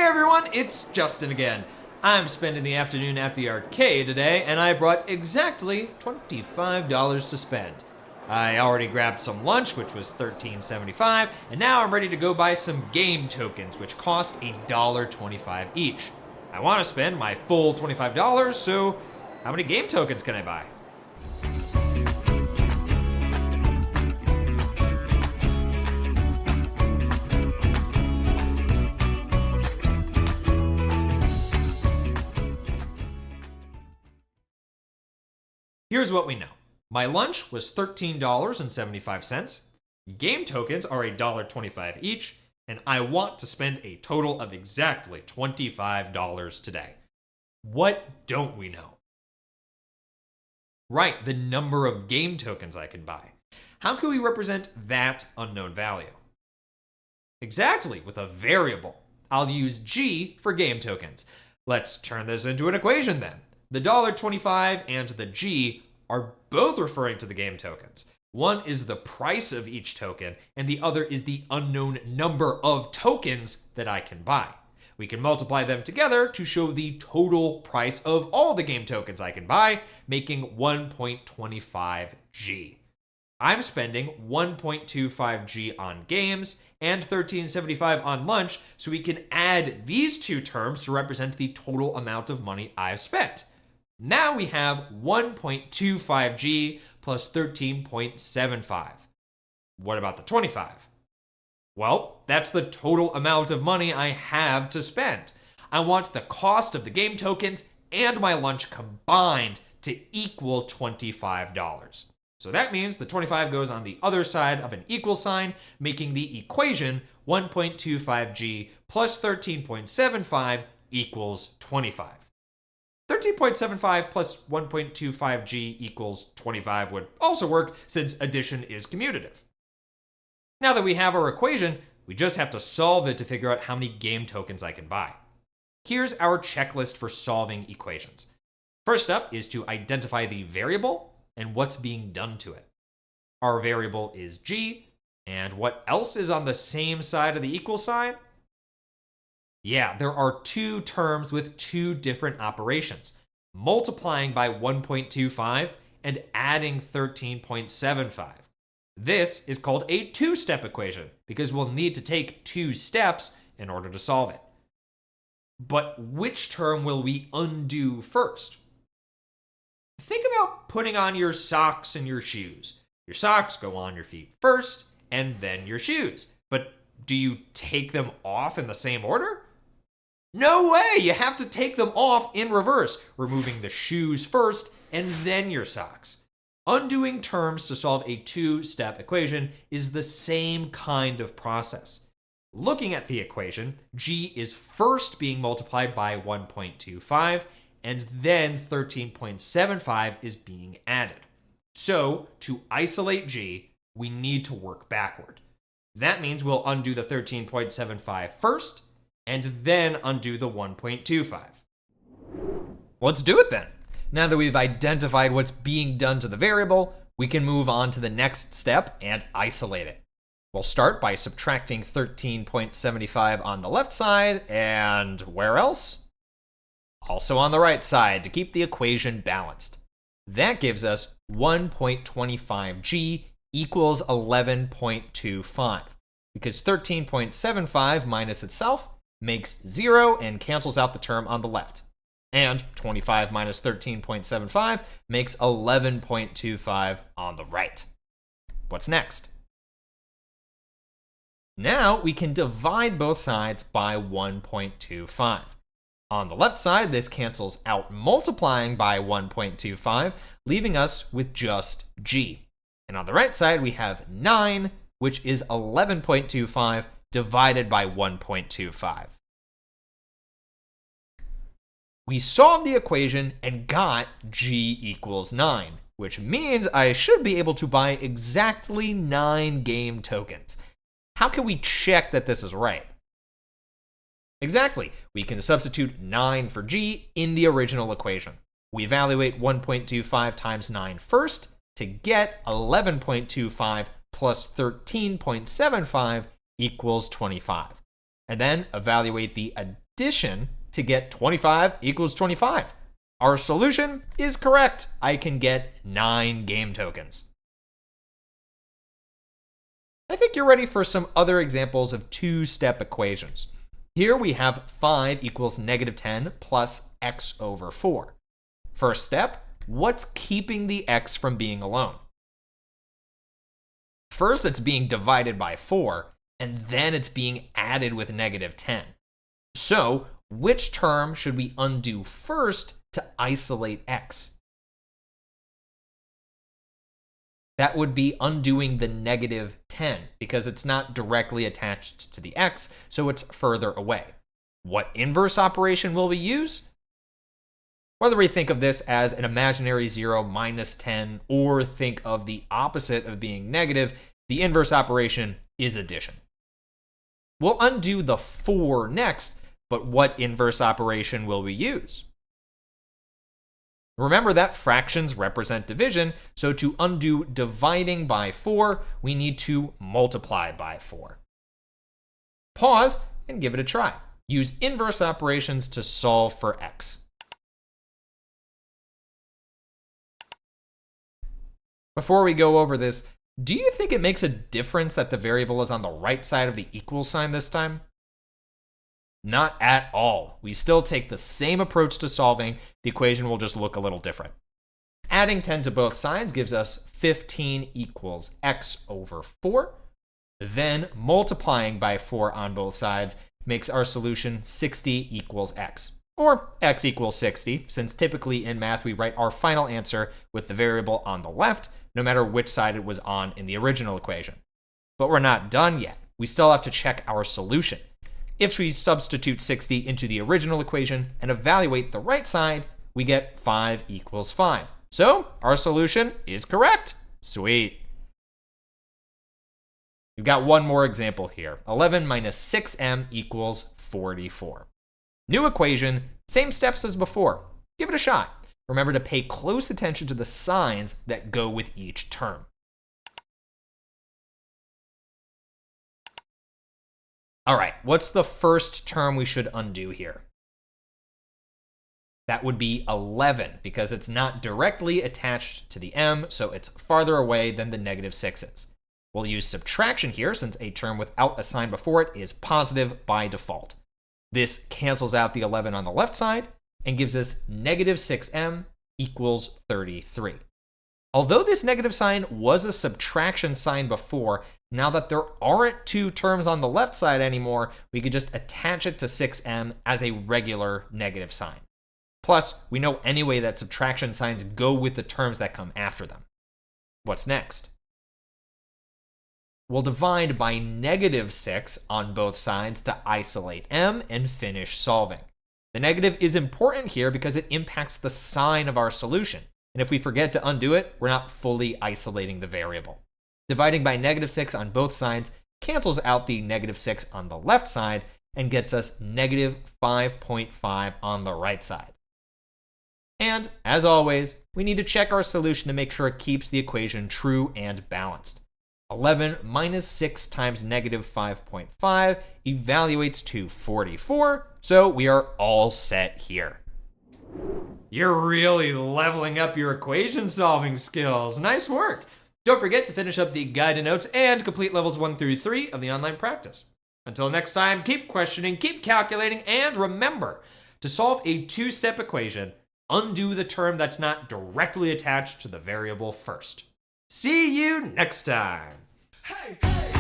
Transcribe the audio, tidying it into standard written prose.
everyone, it's Justin again. I'm spending the afternoon at the arcade today, and I brought exactly $25 to spend. I already grabbed some lunch, which was $13.75, and now I'm ready to go buy some game tokens, which cost $1.25 each. I want to spend my full $25, so how many game tokens can I buy? Here's what we know. My lunch was $13.75. Game tokens are $1.25 each, and I want to spend a total of exactly $25 today. What don't we know? Right, the number of game tokens I can buy. How can we represent that unknown value? Exactly, with a variable. I'll use G for game tokens. Let's turn this into an equation then. The $1.25 and the G are both referring to the game tokens. One is the price of each token, and the other is the unknown number of tokens that I can buy. We can multiply them together to show the total price of all the game tokens I can buy, making 1.25 G. I'm spending 1.25 G on games and $13.75 on lunch, so we can add these two terms to represent the total amount of money I've spent. Now we have 1.25 G plus 13.75. What about the 25? Well, that's the total amount of money I have to spend. I want the cost of the game tokens and my lunch combined to equal $25. So that means the 25 goes on the other side of an equal sign, making the equation 1.25 G plus 13.75 equals 25. 13.75 plus 1.25 G equals 25 would also work since addition is commutative. Now that we have our equation, we just have to solve it to figure out how many game tokens I can buy. Here's our checklist for solving equations. First up is to identify the variable and what's being done to it. Our variable is G, and what else is on the same side of the equal sign? Yeah, there are two terms with two different operations, multiplying by 1.25 and adding 13.75. This is called a two-step equation because we'll need to take two steps in order to solve it. But which term will we undo first? Think about putting on your socks and your shoes. Your socks go on your feet first and then your shoes. But do you take them off in the same order? No way! You have to take them off in reverse, removing the shoes first and then your socks. Undoing terms to solve a two-step equation is the same kind of process. Looking at the equation, G is first being multiplied by 1.25, and then 13.75 is being added. So, to isolate G, we need to work backward. That means we'll undo the 13.75 first, and then undo the 1.25. Let's do it then. Now that we've identified what's being done to the variable, we can move on to the next step and isolate it. We'll start by subtracting 13.75 on the left side, and where else? Also on the right side to keep the equation balanced. That gives us 1.25 G equals 11.25, because 13.75 minus itself makes 0 and cancels out the term on the left. And 25 minus 13.75 makes 11.25 on the right. What's next? Now we can divide both sides by 1.25. On the left side, this cancels out multiplying by 1.25, leaving us with just G. And on the right side, we have 9, which is 11.25 divided by 1.25. We solved the equation and got G equals 9, which means I should be able to buy exactly 9 game tokens. How can we check that this is right? Exactly, we can substitute 9 for G in the original equation. We evaluate 1.25 times 9 first to get 11.25 plus 13.75 equals 25. And then evaluate the addition to get 25 equals 25. Our solution is correct. I can get 9 game tokens. I think you're ready for some other examples of two-step equations. Here we have 5 equals negative 10 plus x over 4. First step, what's keeping the x from being alone? First, it's being divided by 4, and then it's being added with negative 10. So, which term should we undo first to isolate x? That would be undoing the negative 10 because it's not directly attached to the x, so it's further away. What inverse operation will we use? Whether we think of this as an imaginary 0 minus 10 or think of the opposite of being negative, the inverse operation is addition. We'll undo the 4 next, but what inverse operation will we use? Remember that fractions represent division, so to undo dividing by 4, we need to multiply by 4. Pause and give it a try. Use inverse operations to solve for x. Before we go over this, do you think it makes a difference that the variable is on the right side of the equal sign this time? Not at all. We still take the same approach to solving. The equation will just look a little different. Adding 10 to both sides gives us 15 equals x over 4. Then multiplying by 4 on both sides makes our solution 60 equals x. Or x equals 60, since typically in math we write our final answer with the variable on the left, no matter which side it was on in the original equation. But we're not done yet. We still have to check our solution. If we substitute 60 into the original equation and evaluate the right side, we get 5 equals 5. So our solution is correct. Sweet. We've got one more example here. 11 minus 6m equals 44. New equation, same steps as before. Give it a shot. Remember to pay close attention to the signs that go with each term. All right, what's the first term we should undo here? That would be 11 because it's not directly attached to the m, so it's farther away than the negative 6 is. We'll use subtraction here since a term without a sign before it is positive by default. This cancels out the 11 on the left side and gives us negative 6m equals 33. Although this negative sign was a subtraction sign before, now that there aren't two terms on the left side anymore, we could just attach it to 6m as a regular negative sign. Plus, we know anyway that subtraction signs go with the terms that come after them. What's next? We'll divide by negative 6 on both sides to isolate m and finish solving. The negative is important here because it impacts the sign of our solution. And if we forget to undo it, we're not fully isolating the variable. Dividing by negative 6 on both sides cancels out the negative 6 on the left side and gets us negative 5.5 on the right side. And, as always, we need to check our solution to make sure it keeps the equation true and balanced. 11 minus 6 times negative 5.5 evaluates to 44, so we are all set here. You're really leveling up your equation solving skills. Nice work. Don't forget to finish up the guided notes and complete levels 1 through 3 of the online practice. Until next time, keep questioning, keep calculating, and remember, to solve a two-step equation, undo the term that's not directly attached to the variable first. See you next time. Hey, hey.